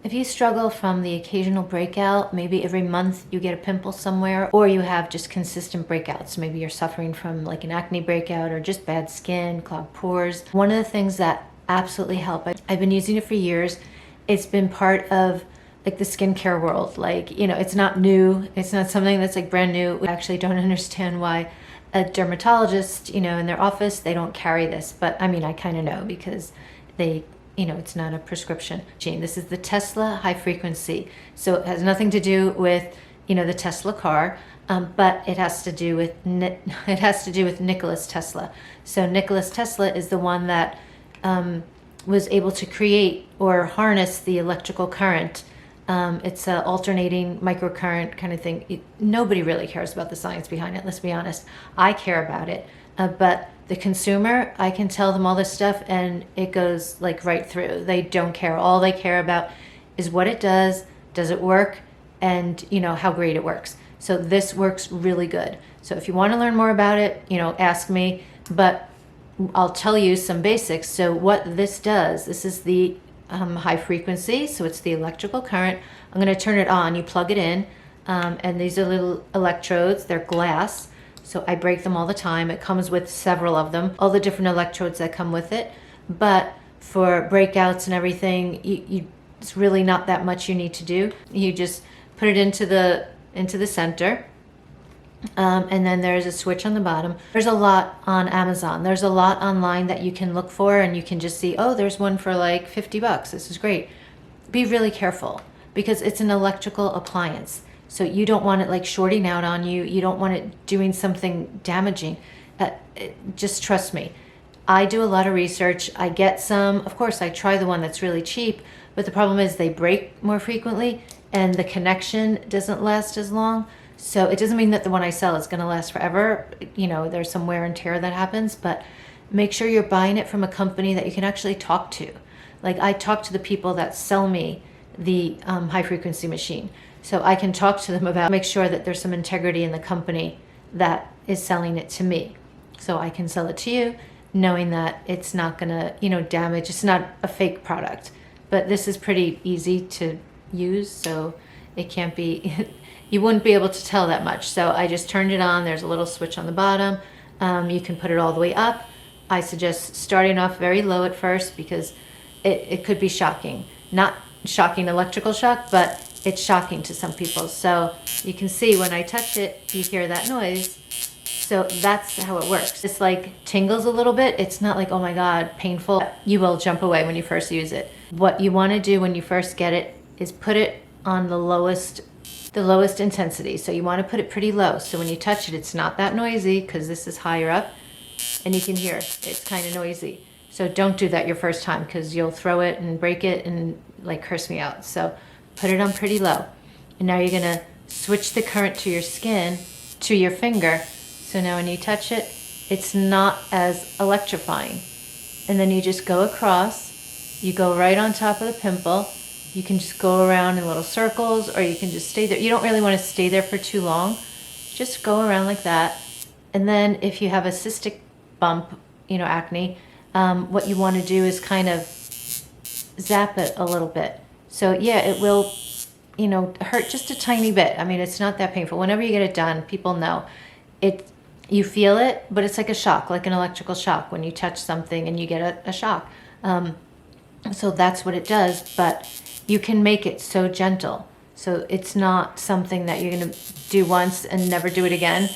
If you struggle from the occasional breakout, maybe every month you get a pimple somewhere, or you have just consistent breakouts, maybe you're suffering from like an acne breakout or just bad skin, clogged pores. One of the things that absolutely help, I've been using it for years. It's been part of like the skincare world. Like, you know, it's not new. It's not something that's like brand new. We actually don't understand why a dermatologist, you know, in their office, they don't carry this. But I mean, I kind of know because they, you know, it's not a prescription gene. This is the Tesla high frequency. So it has nothing to do with, you know, the Tesla car, but it has to do with Nicholas Tesla. So Nicholas Tesla is the one that was able to create or harness the electrical current. It's an alternating microcurrent kind of thing. Nobody really cares about the science behind it, let's be honest. I care about it, but the consumer, I can tell them all this stuff and it goes like right through. They don't care. All they care about is what it does it work, and you know how great it works. So this works really good. So if you want to learn more about it, you know, ask me, but I'll tell you some basics. So what this does, this is the high frequency, so it's the electrical current. I'm going to turn it on. You plug it in, and these are little electrodes. They're glass. So I break them all the time. It comes with several of them, all the different electrodes that come with it. But for breakouts and everything, it's really not that much you need to do. You just put it into the center, and then there's a switch on the bottom. There's a lot on Amazon. There's a lot online that you can look for, and you can just see, oh, there's one for like $50. This is great. Be really careful because it's an electrical appliance. So you don't want it like shorting out on you. You don't want it doing something damaging. Just trust me. I do a lot of research. I get some, of course, I try the one that's really cheap, but the problem is they break more frequently and the connection doesn't last as long. So it doesn't mean that the one I sell is going to last forever. You know, there's some wear and tear that happens, but make sure you're buying it from a company that you can actually talk to. Like I talk to the people that sell me the high frequency machine. So I can talk to them about, make sure that there's some integrity in the company that is selling it to me. So I can sell it to you knowing that it's not gonna, you know, damage. It's not a fake product, but this is pretty easy to use. So it can't be, you wouldn't be able to tell that much. So I just turned it on. There's a little switch on the bottom. You can put it all the way up. I suggest starting off very low at first because it could be shocking. Not shocking electrical shock, but it's shocking to some people. So you can see when I touch it, you hear that noise. So that's how it works. It's like tingles a little bit. It's not like, oh my God, painful. You will jump away when you first use it. What you want to do when you first get it is put it on the lowest intensity. So you want to put it pretty low. So when you touch it, it's not that noisy because this is higher up and you can hear it's kind of noisy. So don't do that your first time because you'll throw it and break it and like curse me out. So put it on pretty low. And now you're gonna switch the current to your skin, to your finger. So now when you touch it, it's not as electrifying. And then you just go across, you go right on top of the pimple. You can just go around in little circles or you can just stay there. You don't really wanna stay there for too long. Just go around like that. And then if you have a cystic bump, you know, acne, what you wanna do is kind of zap it a little bit. So yeah, it will, you know, hurt just a tiny bit. I mean, it's not that painful. Whenever you get it done, people know it. You feel it, but it's like a shock, like an electrical shock when you touch something and you get a shock. So that's what it does, but you can make it so gentle. So it's not something that you're gonna do once and never do it again.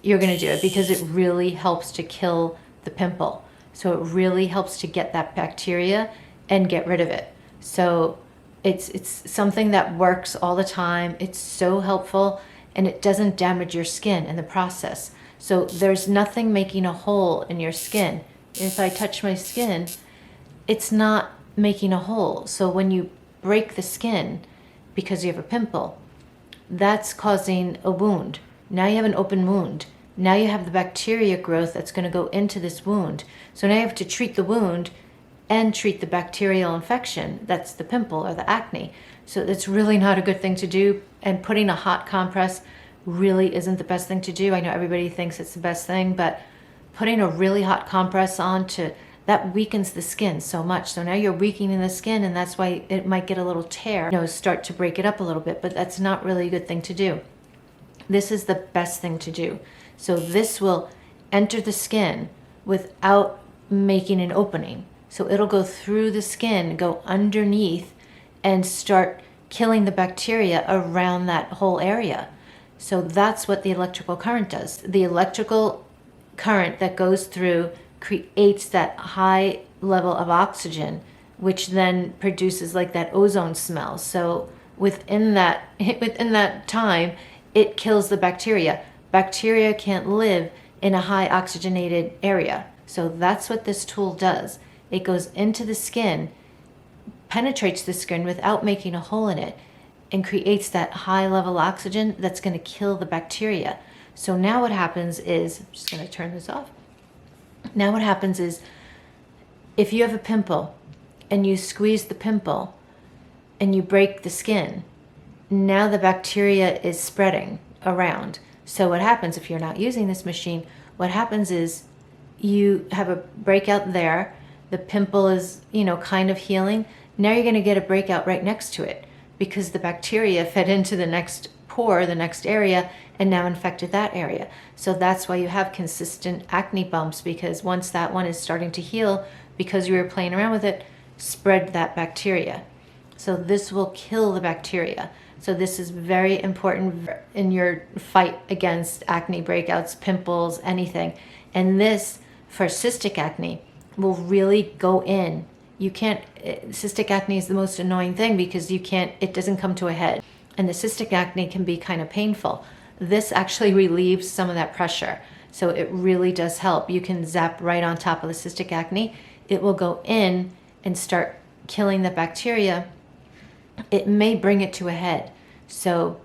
You're gonna do it because it really helps to kill the pimple. So it really helps to get that bacteria and get rid of it. So it's something that works all the time. It's so helpful and it doesn't damage your skin in the process. So there's nothing making a hole in your skin. If I touch my skin, it's not making a hole. So when you break the skin because you have a pimple, that's causing a wound. Now you have an open wound. Now you have the bacteria growth that's going to go into this wound. So now you have to treat the wound and treat the bacterial infection. That's the pimple or the acne. So it's really not a good thing to do. And putting a hot compress really isn't the best thing to do. I know everybody thinks it's the best thing, but putting a really hot compress on to that weakens the skin so much. So now you're weakening the skin, and that's why it might get a little tear, start to break it up a little bit, but that's not really a good thing to do. This is the best thing to do. So this will enter the skin without making an opening. So it'll go through the skin, go underneath, and start killing the bacteria around that whole area. So that's what the electrical current does. The electrical current that goes through creates that high level of oxygen, which then produces like that ozone smell. So within that time, it kills the bacteria. Bacteria can't live in a high oxygenated area. So that's what this tool does. It goes into the skin, penetrates the skin without making a hole in it, and creates that high level oxygen that's going to kill the bacteria. So now what happens is, I'm just going to turn this off. Now what happens is, if you have a pimple and you squeeze the pimple and you break the skin, now the bacteria is spreading around. So what happens if you're not using this machine, what happens is you have a breakout there, the pimple is, kind of healing. Now you're going to get a breakout right next to it because the bacteria fed into the next pore, the next area, and now infected that area. So that's why you have consistent acne bumps, because once that one is starting to heal, because you were playing around with it, spread that bacteria. So this will kill the bacteria. So this is very important in your fight against acne breakouts, pimples, anything. And this, for cystic acne, will really go in. Cystic acne is the most annoying thing because it doesn't come to a head. And the cystic acne can be kind of painful. This actually relieves some of that pressure. So it really does help. You can zap right on top of the cystic acne. It will go in and start killing the bacteria. It may bring it to a head,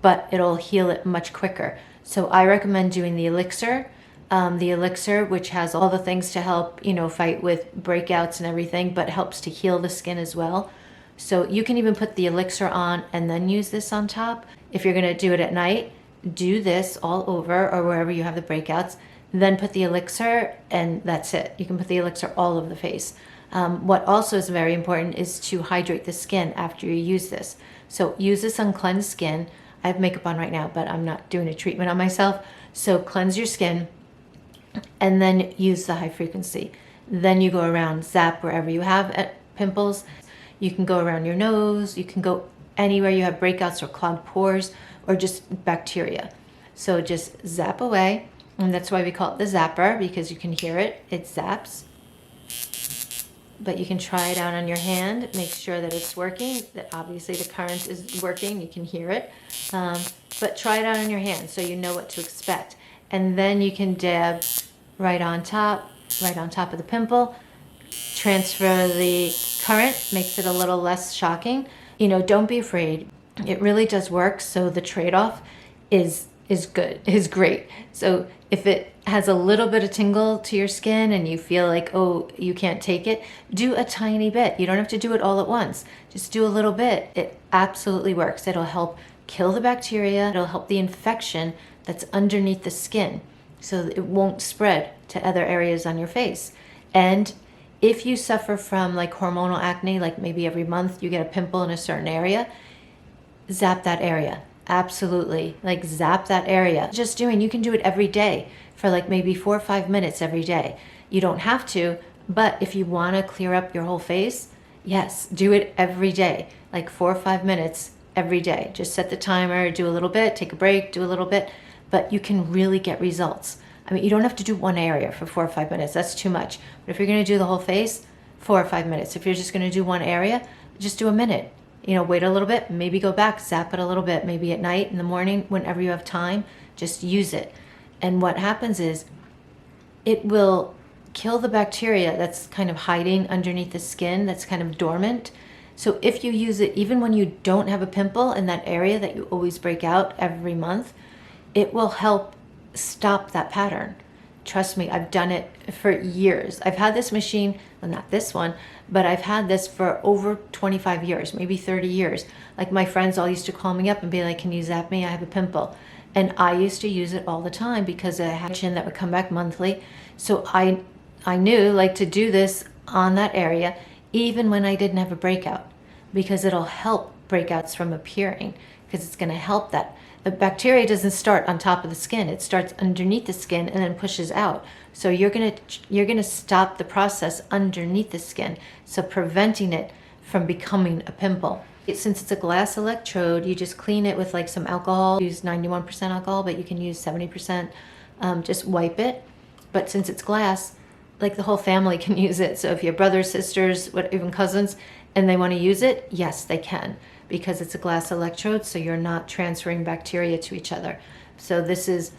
but it'll heal it much quicker. So I recommend doing the Elixir. The Elixir, which has all the things to help, fight with breakouts and everything, but helps to heal the skin as well. So you can even put the Elixir on and then use this on top. If you're going to do it at night, do this all over or wherever you have the breakouts, then put the Elixir, and that's it. You can put the Elixir all over the face. What also is very important is to hydrate the skin after you use this. So use this on cleansed skin. I have makeup on right now, but I'm not doing a treatment on myself. So cleanse your skin and then use the high frequency. Then you go around, zap wherever you have pimples. You can go around your nose. You can go anywhere you have breakouts or clogged pores or just bacteria. So just zap away. And that's why we call it the Zapper, because you can hear it. It zaps. But you can try it out on your hand. Make sure that it's working. That obviously the current is working. You can hear it. But try it out on your hand so you know what to expect. And then you can dab right on top of the pimple. Transfer the current, makes it a little less shocking. Don't be afraid. It really does work. So the trade-off is great. So if it has a little bit of tingle to your skin and you feel like, oh, you can't take it, do a tiny bit. You don't have to do it all at once. Just do a little bit. It absolutely works. It'll help kill the bacteria. It'll help the infection that's underneath the skin so that it won't spread to other areas on your face. And if you suffer from like hormonal acne, like maybe every month you get a pimple in a certain area, zap that area. Absolutely. Like zap that area. You can do it every day for like maybe 4 or 5 minutes every day. You don't have to, but if you want to clear up your whole face, yes, do it every day, like 4 or 5 minutes every day. Just set the timer, do a little bit, take a break, do a little bit, but you can really get results. I mean, you don't have to do one area for 4 or 5 minutes. That's too much. But if you're going to do the whole face, 4 or 5 minutes. If you're just going to do one area, just do a minute. Wait a little bit, maybe go back, zap it a little bit, maybe at night, in the morning, whenever you have time, just use it. And what happens is it will kill the bacteria that's kind of hiding underneath the skin, that's kind of dormant. So if you use it, even when you don't have a pimple in that area that you always break out every month, it will help stop that pattern. Trust me, I've done it for years. I've had this machine, well, not this one, but I've had this for over 25 years, maybe 30 years. Like my friends all used to call me up and be like, can you zap me? I have a pimple. And I used to use it all the time because I had a chin that would come back monthly. So I knew like to do this on that area, even when I didn't have a breakout, because it'll help breakouts from appearing, because it's going to help that. The bacteria doesn't start on top of the skin. It starts underneath the skin and then pushes out. So you're going to stop the process underneath the skin, so preventing it from becoming a pimple. Since it's a glass electrode, you just clean it with like some alcohol. Use 91% alcohol, but you can use 70%. Just wipe it. But since it's glass, like the whole family can use it. So if you have brothers, sisters, even cousins, and they want to use it, yes, they can, because it's a glass electrode, so you're not transferring bacteria to each other. So this is,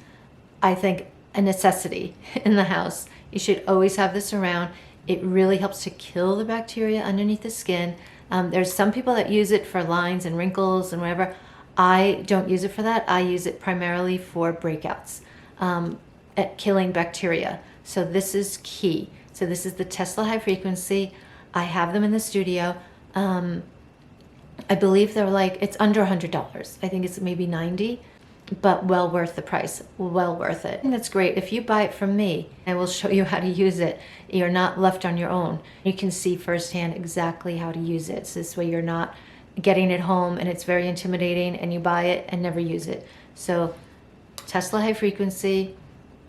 I think, a necessity in the house. You should always have this around. It really helps to kill the bacteria underneath the skin. There's some people that use it for lines and wrinkles and whatever. I don't use it for that. I use it primarily for breakouts, at killing bacteria. So this is key. So this is the Tesla high frequency. I have them in the studio. I believe they're like, it's under $100. I think it's maybe 90, but well worth the price, well worth it. And that's great. If you buy it from me, I will show you how to use it. You're not left on your own. You can see firsthand exactly how to use it. So this way you're not getting it home and it's very intimidating and you buy it and never use it. So Tesla high frequency,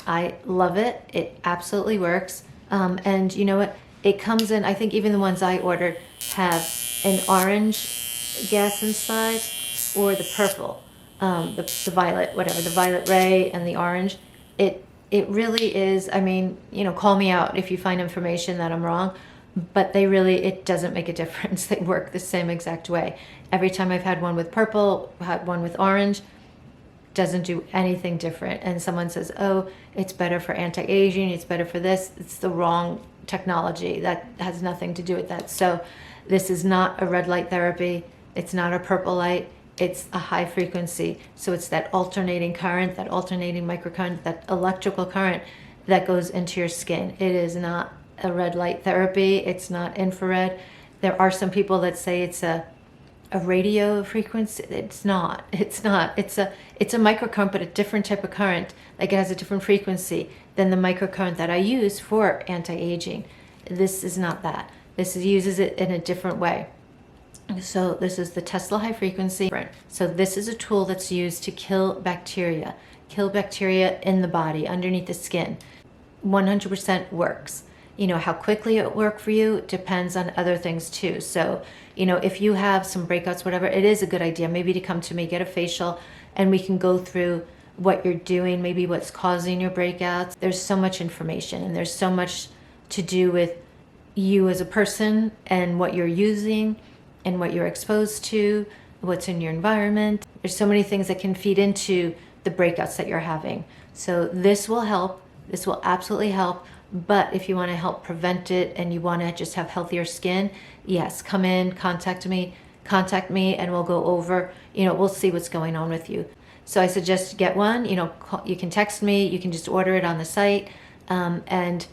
I love it. It absolutely works. And you know what? It comes in, I think even the ones I ordered have an orange gas inside or the purple, the violet, whatever, the violet ray and the orange. It really is, I mean, you know, call me out if you find information that I'm wrong, but it doesn't make a difference. They work the same exact way. Every time I've had one with purple, had one with orange, doesn't do anything different. And someone says, oh, it's better for anti-aging, it's better for this. It's the wrong technology. That has nothing to do with that. So this is not a red light therapy. It's not a purple light. It's a high frequency. So it's that alternating current, that alternating microcurrent, that electrical current that goes into your skin. It is not a red light therapy. It's not infrared. There are some people that say it's a radio frequency. It's not. It's a microcurrent, but a different type of current. Like it has a different frequency than the microcurrent that I use for anti-aging. This is not that. This uses it in a different way. So this is the Tesla high frequency. So this is a tool that's used to kill bacteria in the body, underneath the skin. 100% works. You know, how quickly it works for you depends on other things too. So, you know, if you have some breakouts, whatever, it is a good idea maybe to come to me, get a facial, and we can go through what you're doing, maybe what's causing your breakouts. There's so much information and there's so much to do with you as a person and what you're using and what you're exposed to, what's in your environment. There's so many things that can feed into the breakouts that you're having. So this will help. This will absolutely help. But if you want to help prevent it and you want to just have healthier skin, yes, come in, contact me, and we'll go over, you know, we'll see what's going on with you. So I suggest get one, you know, you can text me, you can just order it on the site, and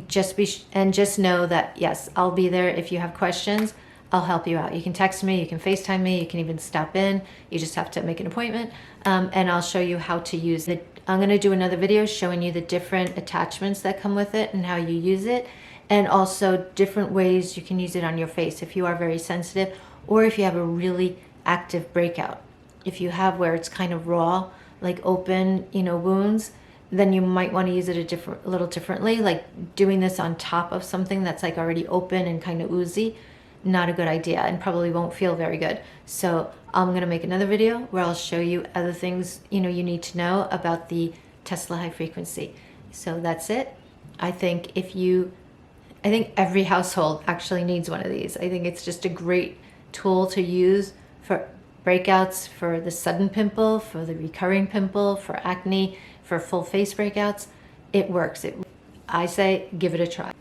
just know that, yes, I'll be there. If you have questions, I'll help you out. You can text me, you can FaceTime me, you can even stop in. You just have to make an appointment, and I'll show you how to use it. I'm going to do another video showing you the different attachments that come with it and how you use it, and also different ways you can use it on your face if you are very sensitive or if you have a really active breakout. If you have where it's kind of raw, like open, you know, wounds, then you might want to use it a little differently, like doing this on top of something that's like already open and kind of oozy. Not a good idea and probably won't feel very good. So I'm going to make another video where I'll show you other things, you know, you need to know about the Tesla high frequency. So that's it. I think every household actually needs one of these. I think it's just a great tool to use for breakouts, for the sudden pimple, for the recurring pimple, for acne, for full face breakouts. It works. I say give it a try.